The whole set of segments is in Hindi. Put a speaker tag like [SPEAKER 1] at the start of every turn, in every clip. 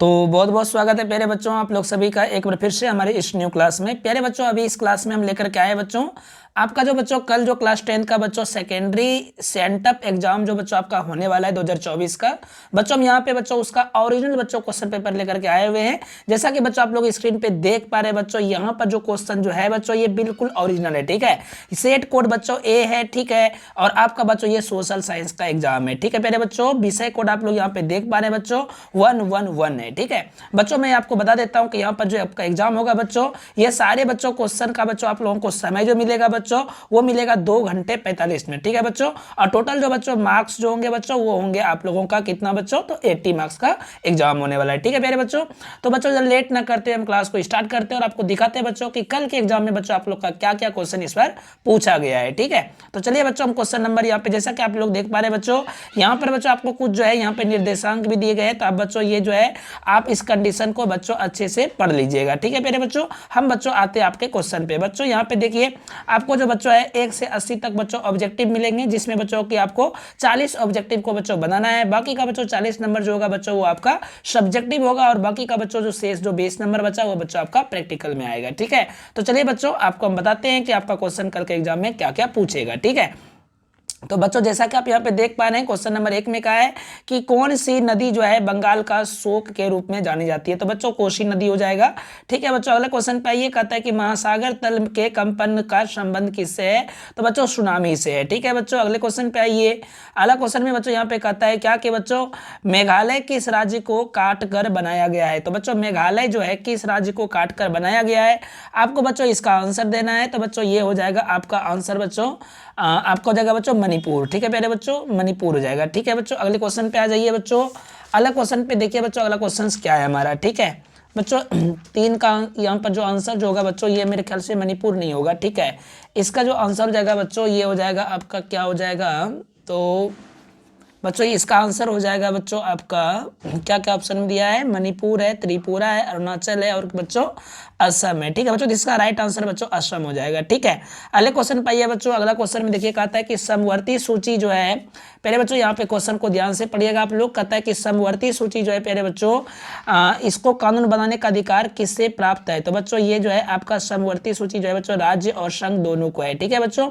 [SPEAKER 1] तो बहुत बहुत स्वागत है प्यारे बच्चों, आप लोग सभी का एक बार फिर से हमारे इस न्यू क्लास में। प्यारे बच्चों, अभी इस क्लास में हम लेकर के आए बच्चों आपका जो बच्चों कल जो क्लास 10 का बच्चों सेकेंडरी सेंटअप एग्जाम जो बच्चों आपका होने वाला है 2024 का। बच्चों हम यहाँ पे बच्चों उसका ओरिजिनल बच्चों क्वेश्चन पेपर लेकर के आए हुए हैं। जैसा कि बच्चों आप लोग स्क्रीन पे देख पा रहे हैं बच्चों, यहाँ पर जो क्वेश्चन जो है बच्चों ये बिल्कुल ओरिजिनल है, ठीक है। सेट कोड बच्चों ए है, ठीक है। और आपका बच्चों ये सोशल साइंस का एग्जाम है, ठीक है प्यारे बच्चों। विषय कोड आप लोग यहाँ पे देख पा रहे हैं बच्चों 111 है, ठीक है बच्चों। मैं आपको बता देता हूँ कि यहाँ पर जो आपका एग्जाम होगा बच्चों, ये सारे बच्चों क्वेश्चन का बच्चों आप लोगों को समय जो मिलेगा बच्चों वो मिलेगा 2 घंटे 45 मिनट, ठीक है बच्चों। और टोटल जो बच्चों मार्क्स जो होंगे बच्चों वो होंगे आप लोगों का कितना बच्चों, तो 80 मार्क्स का एग्जाम होने वाला है, ठीक है प्यारे बच्चों। तो बच्चों जब लेट ना करते हम क्लास को स्टार्ट करते हैं और आपको दिखाते हैं बच्चों कि कल के एग्जाम में बच्चों आप लोग का क्या क्या क्वेश्चन इस बार पूछा गया है, ठीक है। तो चलिए बच्चों हम क्वेश्चन नंबर यहाँ पे जैसा कि आप लोग देख पा रहे हैं बच्चों, यहाँ पर बच्चों आपको कुछ जो है यहाँ पे निर्देशांक भी दिए गए हैं। तो आप बच्चों ये जो है आप इस कंडीशन को बच्चों अच्छे से पढ़ लीजिएगा, ठीक है प्यारे बच्चों। हम बच्चों आते हैं आपके क्वेश्चन पे। बच्चों यहाँ पे देखिए आपको जो बच्चों है 1 से 80 तक बच्चों ऑब्जेक्टिव मिलेंगे, जिसमें बच्चों की आपको 40 ऑब्जेक्टिव को बच्चों बनाना है। बाकी का बच्चों 40 नंबर जो होगा बच्चों वो आपका सब्जेक्टिव होगा और बाकी का बच्चों जो शेष जो 20 नंबर बचा वो बच्चों आपका प्रैक्टिकल में आएगा, ठीक है। तो चलिए बच्चों आपको हम बताते हैं कि आपका क्वेश्चन कल के एग्जाम में क्या क्या पूछेगा, ठीक है। तो बच्चों जैसा कि आप यहाँ पे देख पा रहे हैं क्वेश्चन नंबर 1 में कहा है कि कौन सी नदी जो है बंगाल का शोक के रूप में जानी जाती है। तो बच्चों कोसी नदी हो जाएगा, ठीक है बच्चों। अगला क्वेश्चन पे आइए, कहता है कि महासागर तल के कंपन का संबंध किससे है। तो बच्चों सुनामी से है, ठीक है बच्चों। अगले क्वेश्चन पे आइए, अगला क्वेश्चन में बच्चों यहाँ पे कहता है क्या कि बच्चों मेघालय किस राज्य को काट कर बनाया गया है। तो बच्चों मेघालय जो है किस राज्य को काट कर बनाया गया है, आपको बच्चों इसका आंसर देना है। तो बच्चों ये हो जाएगा आपका आंसर बच्चों, आपका हो जाएगा बच्चों मणिपुर, ठीक है प्यारे बच्चों, मणिपुर हो जाएगा, ठीक है बच्चों। अगले क्वेश्चन पे आ जाइए बच्चों। अगला क्वेश्चन पे देखिए बच्चों, अगला क्वेश्चन क्या है हमारा, ठीक है बच्चों। 3 का यहाँ पर जो आंसर जो होगा बच्चों ये मेरे ख्याल से मणिपुर नहीं होगा, ठीक है। इसका जो आंसर हो जाएगा बच्चों ये हो जाएगा आपका क्या हो जाएगा, तो बच्चों इसका आंसर हो जाएगा बच्चों आपका क्या क्या ऑप्शन में दिया है, मणिपुर है, त्रिपुरा है, अरुणाचल है और बच्चों असम है, ठीक है बच्चों। जिसका राइट आंसर बच्चों असम हो जाएगा, ठीक है। अगले क्वेश्चन पाइए बच्चों, अगला क्वेश्चन में देखिए कहता है कि समवर्ती सूची जो है, पहले बच्चों यहाँ पे क्वेश्चन को ध्यान से पढ़िएगा आप लोग। कहता है कि समवर्ती सूची जो है पहले बच्चों इसको कानून बनाने का अधिकार किससे प्राप्त है। तो बच्चों ये जो है आपका समवर्ती सूची जो है बच्चों राज्य और संघ दोनों को है, ठीक है बच्चों।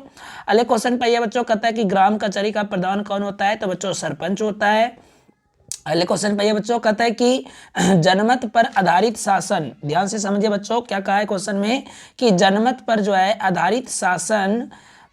[SPEAKER 1] अगले क्वेश्चन पाइए बच्चों, कहता है कि ग्राम कचहरी का प्रधान कौन होता है। तो बच्चों सरपंच होता है। अगले क्वेश्चन पे ये बच्चों कहता है कि जनमत पर आधारित शासन, ध्यान से समझिए बच्चों क्या कहा है क्वेश्चन में कि जनमत पर जो है आधारित शासन,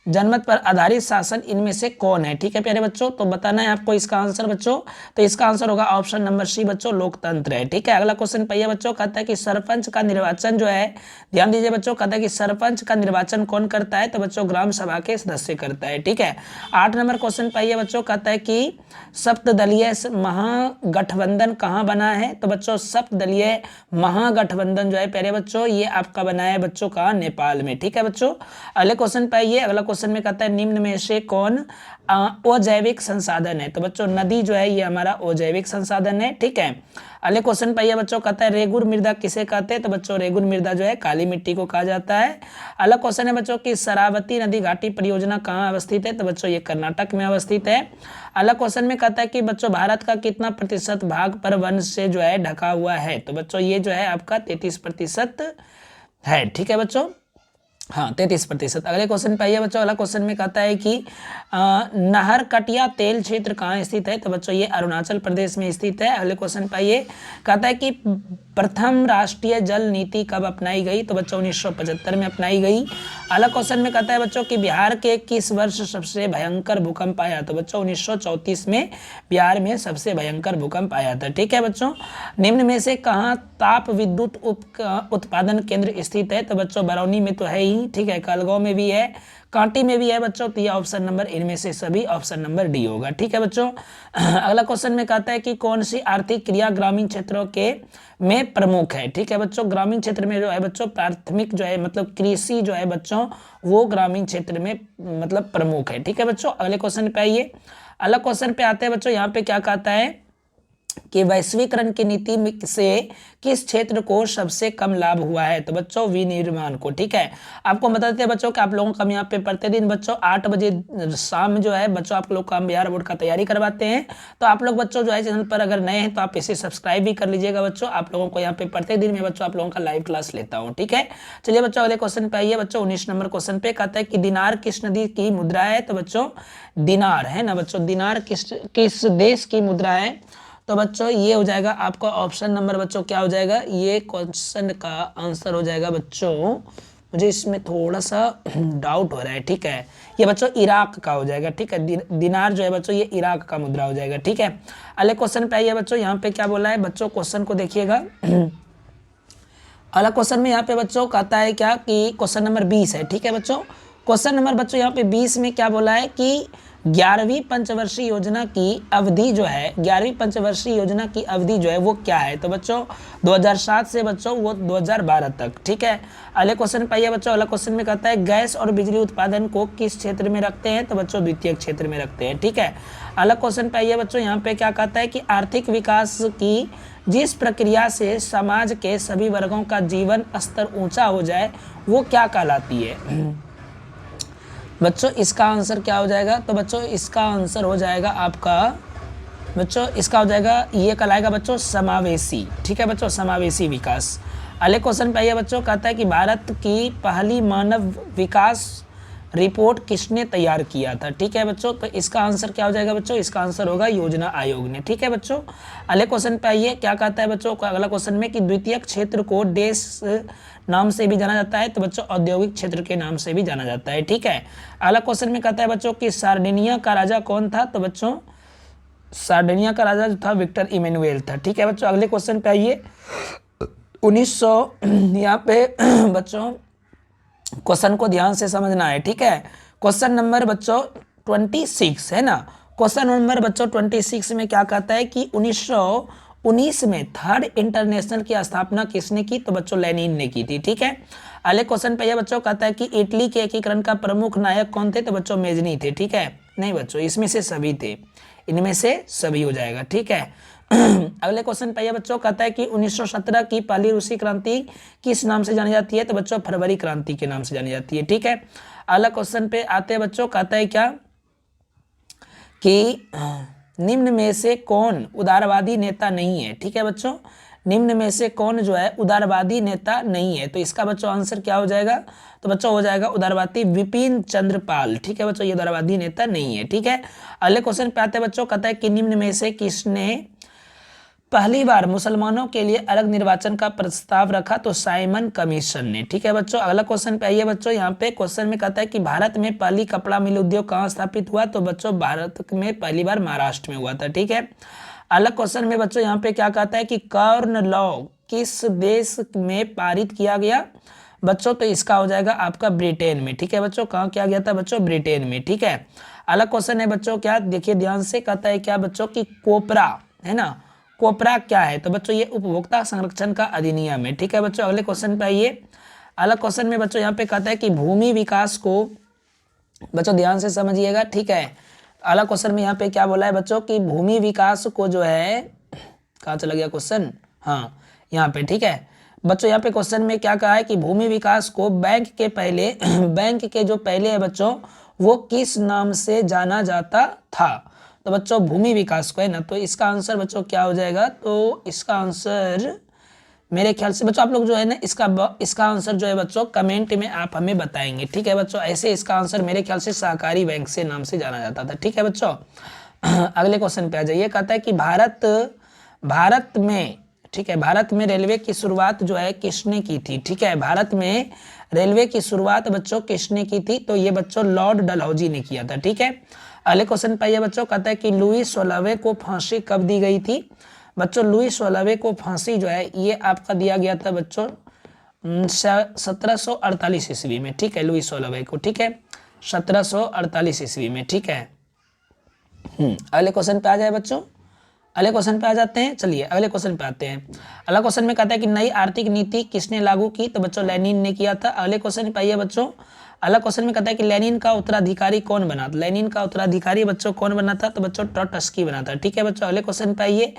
[SPEAKER 1] जनमत पर आधारित शासन इनमें से कौन है, ठीक है प्यारे बच्चों। तो बताना है आपको इसका आंसर बच्चों, तो इसका आंसर होगा ऑप्शन नंबर सी बच्चों लोकतंत्र है, ठीक है। अगला क्वेश्चन पे बच्चों कहता है कि सरपंच का निर्वाचन जो है, ध्यान दीजिए बच्चों, कहता है कि सरपंच का निर्वाचन कौन करता है। तो बच्चों ग्राम सभा के सदस्य करता है, ठीक है। 8 नंबर क्वेश्चन पे बच्चों कहता है कि सप्तदलीय महागठबंधन कहाँ बना है। तो बच्चों सप्तदलीय महागठबंधन जो है प्यारे बच्चों ये आपका बना है बच्चों का नेपाल में, ठीक है बच्चों। अगले क्वेश्चन पे आइए, अगला क्वेश्चन में कहता है निम्न में से कौन अजैविक संसाधन है। तो बच्चों नदी जो है ये हमारा अजैविक संसाधन है, ठीक है। अगले क्वेश्चन पे बच्चों कहता है रेगुर मृदा किसे कहते हैं। तो बच्चों रेगुर मृदा जो है काली मिट्टी को कहा जाता है। अगला क्वेश्चन है बच्चों की शरावती नदी घाटी परियोजना कहाँ अवस्थित है। तो बच्चों ये कर्नाटक में अवस्थित है। अगला क्वेश्चन में कहता है कि बच्चों भारत का कितना प्रतिशत भाग पर वन से जो है ढका हुआ है। तो बच्चों ये जो है आपका 33% है, ठीक है बच्चों, हाँ 33%। अगले क्वेश्चन पे आइए बच्चों, अगला क्वेश्चन में कहता है कि नहरकटिया तेल क्षेत्र कहाँ स्थित है। तो बच्चों ये अरुणाचल प्रदेश में स्थित है। अगले क्वेश्चन पे आइए, कहता है कि प्रथम राष्ट्रीय जल नीति कब अपनाई गई। तो बच्चों 1975 में अपनाई गई। अगला क्वेश्चन में कहता है बच्चों कि बिहार के किस वर्ष सबसे भयंकर भूकंप आया। तो बच्चों 1934 में बिहार में सबसे भयंकर भूकंप आया था, ठीक है बच्चों। निम्न में से कहाँ ताप विद्युत उत्पादन केंद्र स्थित है। तो बच्चों बरौनी में तो है ही, ठीक है, कालगांव में भी है, कांटी में भी है बच्चों। तो यह ऑप्शन नंबर इनमें से सभी ऑप्शन नंबर डी होगा, ठीक है बच्चों। अगला क्वेश्चन में कहता है कि कौन सी आर्थिक क्रिया ग्रामीण क्षेत्रों के में प्रमुख है, ठीक है बच्चों। ग्रामीण क्षेत्र में जो है बच्चों प्राथमिक जो है मतलब कृषि जो है बच्चों वो ग्रामीण क्षेत्र में मतलब प्रमुख है, ठीक है बच्चों। अगले क्वेश्चन पे आइए, अगला क्वेश्चन पे आते हैं बच्चों, यहाँ पे क्या कहता है कि वैश्वीकरण की नीति से किस क्षेत्र को सबसे कम लाभ हुआ है? तो बच्चों विनिर्माण को। ठीक है, आपको बता देते हैं बच्चों कि आप लोगों का हम यहाँ पे प्रतिदिन बच्चों 8 बजे शाम जो है बच्चों आप लोग का हम बिहार बोर्ड का तैयारी करवाते हैं। तो आप लोग बच्चों जो है चैनल पर अगर नए हैं तो आप इसे सब्सक्राइब भी कर लीजिएगा बच्चों। आप लोगों को यहाँ पे प्रतिदिन मैं बच्चों आप लोगों का लाइव क्लास लेता हूँ। ठीक है, चलिए बच्चों अगले क्वेश्चन पे आइए बच्चों। 19 नंबर क्वेश्चन पे कहता है कि दिनार किस नदी की मुद्रा है? तो बच्चों दिनार है ना बच्चों, दिनार किस देश की मुद्रा है? तो बच्चों ये हो जाएगा आपका ऑप्शन नंबर बच्चों क्या हो जाएगा, ये क्वेश्चन का आंसर हो जाएगा बच्चों, मुझे इसमें थोड़ा सा डाउट हो रहा है। ठीक है, ये बच्चों इराक का हो जाएगा। ठीक है, दिनार जो है बच्चों ये इराक का मुद्रा हो जाएगा। ठीक है, अगले क्वेश्चन पे आइए बच्चों। यहाँ पे क्या बोला है बच्चों, क्वेश्चन को देखिएगा। अगला क्वेश्चन में यहाँ पे बच्चों कहता है क्या कि क्वेश्चन नंबर 20 है। ठीक है बच्चों, क्वेश्चन नंबर बच्चों यहाँ पे 20 में क्या बोला है कि 11वीं पंचवर्षीय योजना की अवधि जो है, 11वीं पंचवर्षीय योजना की अवधि जो है वो क्या है? तो बच्चों 2007 से बच्चों वो 2012 तक। ठीक है, अगले क्वेश्चन पाइए बच्चों। अगला क्वेश्चन में कहता है गैस और बिजली उत्पादन को किस क्षेत्र में रखते हैं? तो बच्चों द्वितीय क्षेत्र में रखते हैं। ठीक है, अगला क्वेश्चन पाइए बच्चों। यहाँ पे क्या कहता है कि आर्थिक विकास की जिस प्रक्रिया से समाज के सभी वर्गों का जीवन स्तर ऊंचा हो जाए वो क्या कहलाती है? बच्चों इसका आंसर क्या हो जाएगा? तो बच्चों इसका आंसर हो जाएगा आपका बच्चों, इसका हो जाएगा, ये कहलाएगा बच्चों समावेशी। ठीक है बच्चों, समावेशी विकास। अगले क्वेश्चन पे आइए बच्चों। कहता है कि भारत की पहली मानव विकास रिपोर्ट किसने तैयार किया था? ठीक है बच्चों, तो इसका आंसर क्या हो जाएगा बच्चों, इसका आंसर होगा योजना आयोग ने। ठीक है बच्चों, अगले क्वेश्चन पे आइए। क्या कहता है बच्चों, अगला क्वेश्चन में कि द्वितीय क्षेत्र को देश नाम से भी जाना जाता है? तो बच्चों औद्योगिक क्षेत्र के नाम से भी जाना जाता है। ठीक है, अगला क्वेश्चन में कहता है बच्चों कि सार्डिनिया का राजा कौन था? तो बच्चों सार्डिनिया का राजा जो था विक्टर इमैनुएल था। ठीक है बच्चों, अगले क्वेश्चन पे आइए। 1900 यहाँ पे बच्चों क्वेश्चन को ध्यान से समझना है। ठीक है, क्वेश्चन नंबर बच्चों 26 है ना। क्वेश्चन नंबर बच्चों 26 में क्या कहता है कि 1919 में थर्ड इंटरनेशनल की स्थापना किसने की? तो बच्चों लेनिन ने की थी। ठीक है, अगले क्वेश्चन पे यह बच्चों कहता है कि इटली के एकीकरण का प्रमुख नायक कौन थे? तो बच्चों मेजनी थे। ठीक है, नहीं बच्चों इसमें से सभी थे, इनमें से सभी हो जाएगा। ठीक है, अगले क्वेश्चन पे बच्चों कहता है कि 1917 की पहली रूसी क्रांति किस नाम से जानी जाती है? तो बच्चों फरवरी क्रांति के नाम से जानी जाती है। ठीक है, अगला क्वेश्चन पे आते हैं बच्चों। कहता है क्या कि निम्न में से कौन उदारवादी नेता नहीं है? ठीक है बच्चों, निम्न में से कौन जो है उदारवादी नेता नहीं है? तो इसका बच्चों आंसर क्या हो जाएगा? तो बच्चों हो जाएगा उदारवादी विपिन चंद्र पाल। ठीक है बच्चों, ये उदारवादी नेता नहीं है। ठीक है, अगले क्वेश्चन पे आते हैं बच्चों। कहता है कि निम्न में से किसने पहली बार मुसलमानों के लिए अलग निर्वाचन का प्रस्ताव रखा? तो साइमन कमीशन ने। ठीक है बच्चों, अगला क्वेश्चन पे आइए बच्चों। यहाँ पे क्वेश्चन में कहता है कि भारत में पहली कपड़ा मिल उद्योग कहाँ स्थापित हुआ? तो बच्चों भारत में पहली बार महाराष्ट्र में हुआ था। ठीक है, अगला क्वेश्चन में बच्चों यहाँ पे क्या कहता है कि कॉर्न लॉ किस देश में पारित किया गया? बच्चों तो इसका हो जाएगा आपका ब्रिटेन में। ठीक है बच्चों, कहाँ किया गया था बच्चों? ब्रिटेन में। ठीक है, अगला क्वेश्चन है बच्चों क्या, देखिए ध्यान से, कहता है क्या बच्चों की कोपरा है ना, कोपरा क्या है? तो बच्चों ये उपभोक्ता संरक्षण का अधिनियम है। ठीक है बच्चों, अगले क्वेश्चन पे आइए। अगला क्वेश्चन में बच्चों यहाँ पे कहता है कि भूमि विकास को, बच्चों ध्यान से समझिएगा। ठीक है, अगला क्वेश्चन में यहाँ पे क्या बोला है बच्चों कि भूमि विकास को जो है, कहाँ चला गया क्वेश्चन, हाँ यहाँ पे। ठीक है बच्चों, यहाँ पे क्वेश्चन में क्या कहा है कि भूमि विकास को बैंक के पहले बैंक के जो पहले है बच्चों वो किस नाम से जाना जाता था? तो बच्चों भूमि विकास को है ना, तो इसका आंसर बच्चों क्या हो जाएगा? तो इसका आंसर मेरे ख्याल से बच्चों आप लोग जो है ना इसका आंसर जो है बच्चों कमेंट में आप हमें बताएंगे। ठीक है बच्चों, ऐसे इसका आंसर मेरे ख्याल से सहकारी बैंक से नाम से जाना जाता था। ठीक है बच्चों, अगले क्वेश्चन पे आ जाइए। कहता है कि भारत में, ठीक है, भारत में रेलवे की शुरुआत जो है किसने की थी? ठीक है, भारत में रेलवे की शुरुआत बच्चों किसने की थी? तो ये बच्चों लॉर्ड डलहौजी ने किया था। ठीक है, अगले क्वेश्चन पे ये बच्चों कहता है कि लुई 16वें को फांसी कब दी गई थी? बच्चों लुई 16वें को फांसी जो है ये आपका दिया गया था बच्चों 1748 ईस्वी में। ठीक है, लुई 16वें को। ठीक है, 1748 ईस्वी में। ठीक है, अगले क्वेश्चन पे आ जाए बच्चों, अगले क्वेश्चन पे आ जाते हैं। चलिए अगले क्वेश्चन पे आते हैं। अगला क्वेश्चन में कहता है कि नई आर्थिक नीति किसने लागू की? तो बच्चों लेनिन ने किया था। अगले क्वेश्चन पे आइए बच्चों। अगला क्वेश्चन में कहता है कि लेनिन का उत्तराधिकारी कौन बना? लेनिन का उत्तराधिकारी बच्चों कौन बना था? तो बच्चों ट्रॉट्स्की बना था। ठीक है बच्चों, अगले क्वेश्चन पे आइए।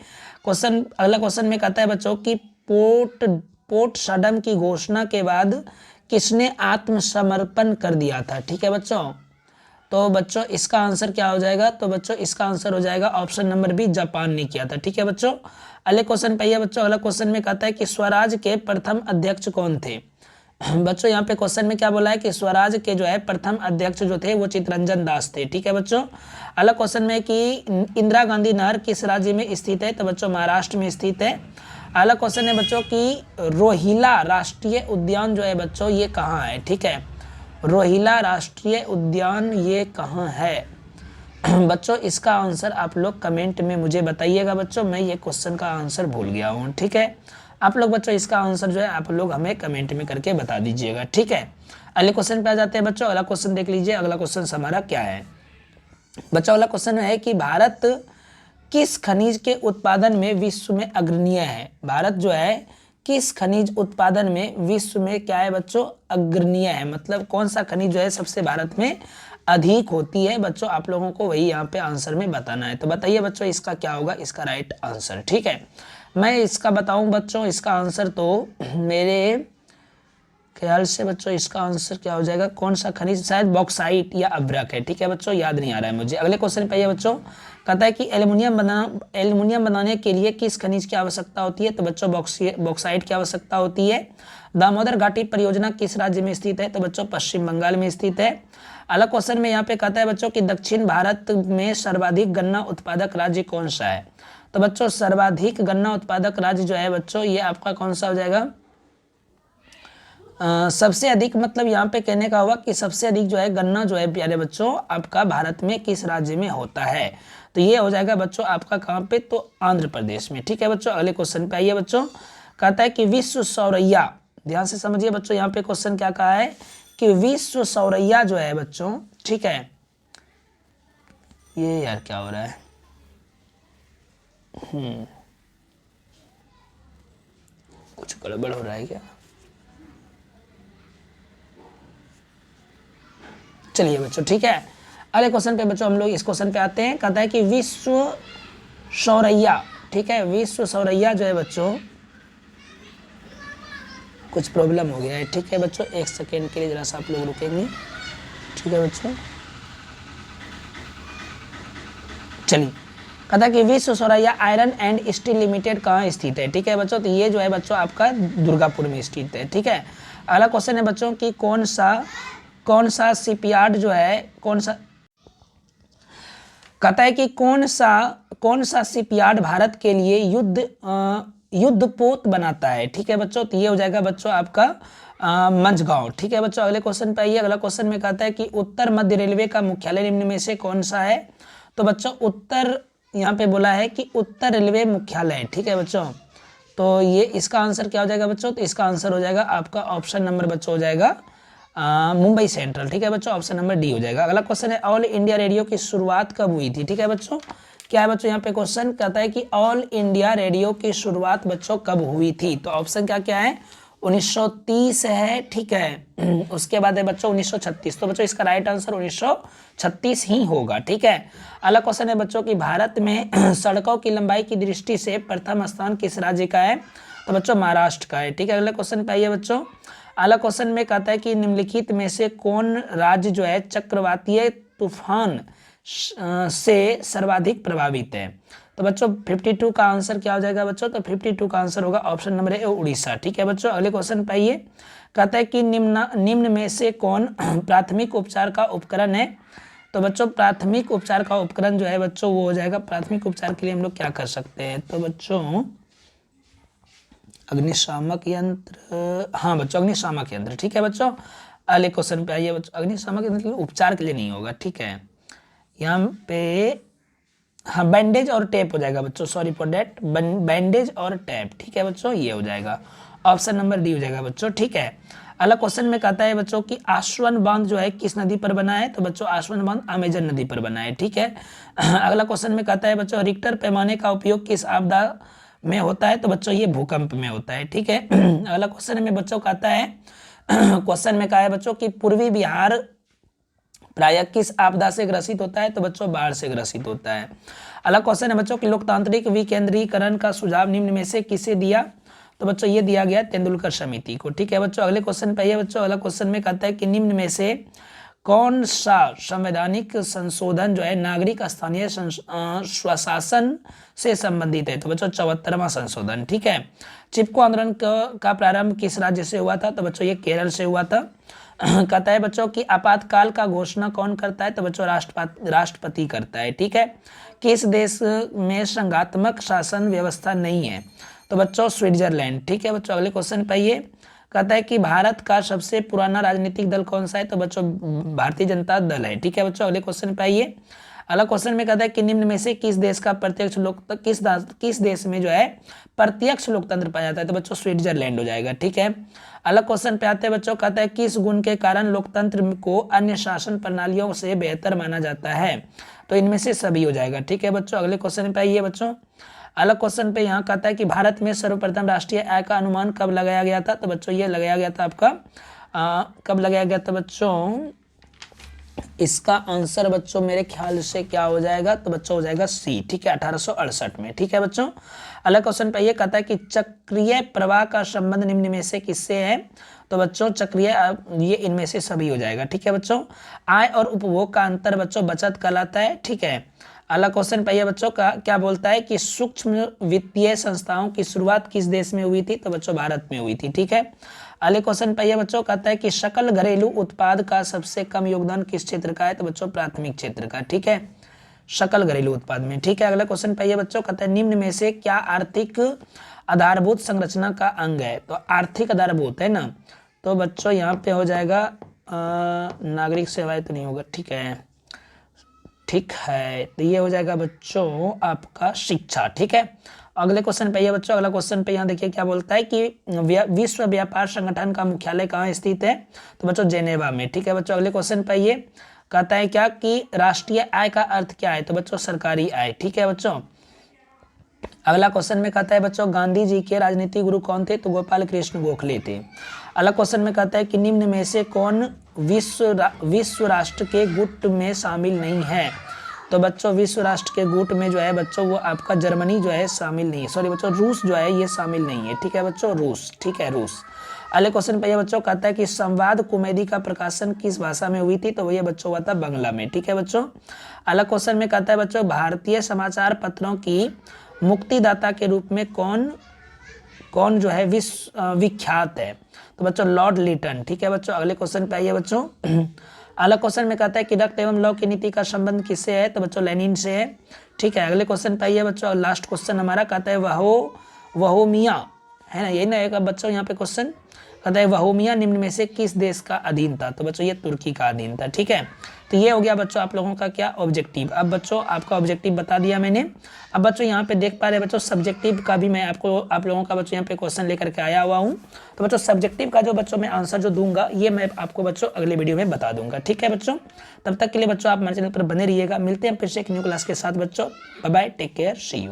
[SPEAKER 1] क्वेश्चन, अगला क्वेश्चन में कहता है बच्चों कि पोटसडम की घोषणा के बाद किसने आत्मसमर्पण कर दिया था। ठीक है बच्चों, तो बच्चों इसका आंसर क्या हो जाएगा, तो बच्चों इसका आंसर हो जाएगा ऑप्शन नंबर बी, जापान ने किया था। ठीक है बच्चों, अगले क्वेश्चन पे आइए बच्चों। अगला क्वेश्चन में कहता है कि स्वराज के प्रथम अध्यक्ष कौन थे। बच्चों यहाँ पे क्वेश्चन में क्या बोला है कि स्वराज के जो है प्रथम अध्यक्ष जो थे वो चित्तरंजन दास थे। ठीक है बच्चों, अगला क्वेश्चन में कि इंदिरा गांधी नहर किस राज्य में स्थित है, तो बच्चों महाराष्ट्र में स्थित है। अगला क्वेश्चन है बच्चों कि रोहिला राष्ट्रीय उद्यान जो है बच्चों ये कहाँ है। ठीक है, रोहिला राष्ट्रीय उद्यान ये कहाँ है। बच्चों इसका आंसर आप लोग कमेंट में मुझे बताइएगा बच्चों, मैं ये क्वेश्चन का आंसर भूल गया हूँ। ठीक है, आप लोग बच्चों इसका आंसर जो है आप लोग हमें कमेंट में करके बता दीजिएगा। ठीक है, अगले क्वेश्चन पे आ जाते हैं बच्चों। अगला क्वेश्चन देख लीजिए, अगला क्वेश्चन हमारा क्या है बच्चों। अगला क्वेश्चन है कि भारत किस खनिज के उत्पादन में विश्व में अग्रणीय है। भारत जो है किस खनिज उत्पादन में विश्व में क्या है बच्चों, अग्रणीय है, मतलब कौन सा खनिज जो है सबसे भारत में अधिक होती है। बच्चों आप लोगों को वही यहाँ पे आंसर में बताना है, तो बताइए बच्चों इसका क्या होगा, इसका राइट आंसर। ठीक है, मैं इसका बताऊं बच्चों, इसका आंसर तो मेरे ख्याल से बच्चों इसका आंसर क्या हो जाएगा, कौन सा खनिज, शायद बॉक्साइट या अभ्रक है। ठीक है बच्चों, याद नहीं आ रहा है मुझे। अगले क्वेश्चन पे आइए बच्चों, कहता है कि एल्युमिनियम बनाने के लिए किस खनिज की आवश्यकता होती है, तो बच्चों बॉक्साइट की आवश्यकता होती है। दामोदर घाटी परियोजना किस राज्य में स्थित है, तो बच्चों पश्चिम बंगाल में स्थित है। अगला क्वेश्चन में यहाँ पे कहता है बच्चों कि दक्षिण भारत में सर्वाधिक गन्ना उत्पादक राज्य कौन सा है, तो बच्चों सर्वाधिक गन्ना उत्पादक राज्य जो है बच्चों ये आपका कौन सा हो जाएगा, सबसे अधिक, मतलब यहाँ पे कहने का होगा कि सबसे अधिक जो है गन्ना जो है प्यारे बच्चों आपका भारत में किस राज्य में होता है, तो ये हो जाएगा बच्चों आपका कहाँ पे, तो आंध्र प्रदेश में। ठीक है बच्चों, अगले क्वेश्चन पे आइए बच्चों। कहता है कि विश्व सौरैया, ध्यान से समझिए बच्चों, यहाँ पे क्वेश्चन क्या कहा है कि विश्व सौरैया जो है बच्चों, ठीक है, ये यार क्या हो रहा है, कुछ गड़बड़ हो रहा है क्या, चलिए बच्चों ठीक है। अगले क्वेश्चन पे बच्चों हम लोग इस क्वेश्चन पे आते हैं। कहता है कि विश्व सौरैया, ठीक है, विश्व सौरैया जो है बच्चों, कुछ प्रॉब्लम हो गया है। ठीक है बच्चों, एक सेकेंड के लिए जरा सा आप लोग रुकेंगे। ठीक है बच्चों, चलिए। कहता है कि विश्व सौरैया आयरन एंड स्टील लिमिटेड कहाँ स्थित है। ठीक है बच्चों, तो ये जो है बच्चों आपका दुर्गापुर में स्थित है। ठीक है, अगला क्वेश्चन है बच्चों कि कौन सा शिपयार्ड जो है, कौन सा, कहता है कि कौन सा शिपयार्ड भारत के लिए युद्धपोत बनाता है। ठीक है बच्चों, तो ये हो जाएगा बच्चों आपका मंझगांव। ठीक है बच्चों, अगले क्वेश्चन पे आइए। अगला क्वेश्चन में कहता है कि उत्तर मध्य रेलवे का मुख्यालय निम्न में से कौन सा है। तो बच्चों उत्तर, यहाँ पे बोला है कि उत्तर रेलवे मुख्यालय। ठीक है बच्चों, तो ये इसका आंसर क्या हो जाएगा बच्चों, तो इसका आंसर हो जाएगा आपका ऑप्शन नंबर बच्चों हो जाएगा मुंबई सेंट्रल। ठीक है बच्चों, ऑप्शन नंबर डी हो जाएगा। अगला क्वेश्चन है ऑल इंडिया रेडियो की शुरुआत कब हुई थी। ठीक है बच्चों, क्या है बच्चों, यहाँ पे क्वेश्चन कहता है कि ऑल इंडिया रेडियो की शुरुआत बच्चों कब हुई थी। तो ऑप्शन क्या क्या है, 1930 है। ठीक है, उसके बाद है बच्चों 1936। तो बच्चों इसका राइट आंसर 1936 ही होगा। ठीक है, अगला क्वेश्चन है बच्चों कि भारत में सड़कों की लंबाई की दृष्टि से प्रथम स्थान किस राज्य का है। तो बच्चों महाराष्ट्र का है। ठीक है, अगले क्वेश्चन पे आइए बच्चों। अगला क्वेश्चन में कहता है कि निम्नलिखित में से कौन राज्य जो है चक्रवातीय तूफान से सर्वाधिक प्रभावित है। तो बच्चों 52 का आंसर क्या हो जाएगा बच्चों, तो 52 का आंसर होगा ऑप्शन नंबर ए उड़ीसा। ठीक है बच्चों, अगले क्वेश्चन पे आइए। कहता है कि निम्न में से कौन प्राथमिक उपचार का उपकरण है। तो बच्चों प्राथमिक उपचार का उपकरण जो है बच्चों वो हो जाएगा, प्राथमिक उपचार के लिए हम लोग क्या कर सकते हैं। तो बच्चों अग्निशामक यंत्र, हाँ बच्चों अग्निशामक यंत्र। ठीक है बच्चों, अगले क्वेश्चन पे आइए बच्चों। अग्निशामक यंत्र उपचार के लिए नहीं होगा। ठीक है, यहाँ पे हाँ बैंडेज और टेप हो जाएगा बच्चों, सॉरी फॉर डेट, बैंडेज और टेप। ठीक है बच्चों, ये हो जाएगा ऑप्शन नंबर डी हो जाएगा बच्चों। ठीक है, अगला क्वेश्चन में कहता है बच्चों कि आश्वन बांध जो है किस नदी पर बना है। तो बच्चों आश्वन बांध अमेजन नदी पर बना है। ठीक है, अगला क्वेश्चन में कहता है बच्चों रिक्टर पैमाने का उपयोग किस आपदा में होता है। तो बच्चों ये भूकंप में होता है। ठीक है, अगला क्वेश्चन में बच्चों कहता है क्वेश्चन में कहा है बच्चों कि पूर्वी बिहार प्रायः किस आपदा से ग्रसित होता है। तो बच्चों बाढ़ से ग्रसित होता है। अगला क्वेश्चन है बच्चों कि लोकतांत्रिक विकेंद्रीकरण का सुझाव निम्न में से किसे दिया? तो बच्चों ये दिया गया तेंदुलकर समिति को। ठीक है बच्चों, अगले क्वेश्चन पे आइए बच्चों। अगला क्वेश्चन में कहता है कि निम्न में से कौन सा संवैधानिक संशोधन जो है नागरिक स्थानीय स्वशासन से संबंधित है? तो बच्चों 74वां संशोधन। ठीक है, चिपको आंदोलन का प्रारंभ किस राज्य से हुआ था? तो बच्चों ये केरल से हुआ था। कहता है बच्चों कि आपातकाल का घोषणा कौन करता है? तो बच्चों राष्ट्रपति करता है। ठीक है, किस देश में संघात्मक शासन व्यवस्था नहीं है? तो बच्चों स्विट्जरलैंड। ठीक है बच्चों, अगले क्वेश्चन पे आइए। कहता है कि भारत का सबसे पुराना राजनीतिक दल कौन सा है? तो बच्चों भारतीय जनता दल है। ठीक है बच्चों, अगले क्वेश्चन पे आइए। अगला क्वेश्चन में कहता है कि निम्न में से किस देश का प्रत्यक्ष लोकतंत्र किस देश में जो है प्रत्यक्ष लोकतंत्र पाया जाता है? तो बच्चों स्विट्जरलैंड हो जाएगा। ठीक है, अगला क्वेश्चन पे आते हैं बच्चों। कहता है किस गुण के कारण लोकतंत्र को अन्य शासन प्रणालियों से बेहतर माना जाता है? तो इनमें से सभी हो जाएगा। ठीक है बच्चों, अगले क्वेश्चन पे आइए बच्चों। अगला क्वेश्चन पे यहाँ कहता है कि भारत में सर्वप्रथम राष्ट्रीय आय का अनुमान कब लगाया गया था? तो बच्चों ये लगाया गया था आपका कब लगाया गया था बच्चों? इसका आंसर बच्चों मेरे ख्याल से क्या हो जाएगा? तो बच्चों हो जाएगा सी। ठीक है, 1868 में। ठीक है बच्चों, अगला क्वेश्चन पे ये कहता है कि चक्रीय प्रवाह का संबंध निम्न में से किससे है? तो बच्चों चक्रीय ये इनमें से सभी हो जाएगा। ठीक है बच्चों, आय और उपभोग का अंतर बच्चों बचत कहलाता है। ठीक है, अगला क्वेश्चन पे बच्चों का क्या बोलता है कि सूक्ष्म वित्तीय संस्थाओं की शुरुआत किस देश में हुई थी? तो बच्चों भारत में हुई थी। ठीक है, अगले क्वेश्चन पे बच्चों कहता है कि सकल घरेलू उत्पाद का सबसे कम योगदान किस क्षेत्र का है? तो बच्चों प्राथमिक क्षेत्र का। ठीक है, सकल घरेलू उत्पाद में। ठीक है, अगला क्वेश्चन पे बच्चों कहता है निम्न में से क्या आर्थिक आधारभूत संरचना का अंग है? तो आर्थिक आधारभूत है ना, तो बच्चों यहाँ पे हो जाएगा नागरिक सेवाएं तो नहीं होगा। ठीक है, ठीक है, तो ये हो जाएगा बच्चों आपका शिक्षा। ठीक है, अगले क्वेश्चन पे बच्चों। अगला क्वेश्चन पे यहाँ देखिए क्या बोलता है कि विश्व व्यापार संगठन का मुख्यालय कहाँ स्थित है? तो बच्चों जेनेवा में। ठीक है बच्चों, अगले क्वेश्चन पे ये कहता है क्या कि राष्ट्रीय आय का अर्थ क्या है? तो बच्चों सरकारी आय। ठीक है बच्चों, अगला क्वेश्चन में कहता है बच्चों गांधी जी के राजनीतिक गुरु कौन थे? तो गोपाल कृष्ण गोखले थे। अगला क्वेश्चन में कहता है कि निम्न में से कौन विश्व राष्ट्र के गुट में शामिल नहीं है? तो बच्चों विश्व राष्ट्र के गुट में जो है बच्चों वो आपका जर्मनी जो है शामिल नहीं है, सॉरी बच्चों रूस जो है ये शामिल नहीं है। ठीक है बच्चों, रूस। ठीक है, रूस। अगले क्वेश्चन पे बच्चों कहता है कि संवाद कॉमेडी का प्रकाशन किस भाषा में हुई थी? तो ये बच्चों हुआ था बांग्ला में। ठीक है बच्चों, अगला क्वेश्चन में कहता है बच्चों भारतीय समाचार पत्रों की मुक्तिदाता के रूप में कौन जो है विख्यात है? तो बच्चों लॉर्ड लिटन। ठीक है बच्चों, अगले क्वेश्चन पे आइए बच्चों। अगला क्वेश्चन में कहता है कि रक्त एवं लौ की नीति का संबंध किससे है? तो बच्चों लेनिन से है। ठीक है, अगले क्वेश्चन पे आइए बच्चों। लास्ट क्वेश्चन हमारा कहता है वहोमिया है ना, यही ना एक बच्चों यहाँ पे क्वेश्चन कहता है वहोमिया निम्न में से किस देश का अधीन था? तो बच्चों ये तुर्की का अधीन था। ठीक है, तो ये हो गया बच्चों आप लोगों का क्या ऑब्जेक्टिव। अब बच्चों आपका ऑब्जेक्टिव बता दिया मैंने। अब बच्चों यहाँ पे देख पा रहे बच्चों सब्जेक्टिव का भी मैं आप लोगों का बच्चों यहाँ पे क्वेश्चन लेकर के आया हुआ हूँ। तो बच्चों सब्जेक्टिव का जो बच्चों मैं आंसर जो दूंगा ये मैं आपको बच्चों अगले वीडियो में बता दूंगा। ठीक है बच्चों, तब तक के लिए बच्चों आप हमारे चैनल पर बने रहिएगा। मिलते हैं फिर से एक न्यू क्लास के साथ बच्चों। Bye bye, take care, see you.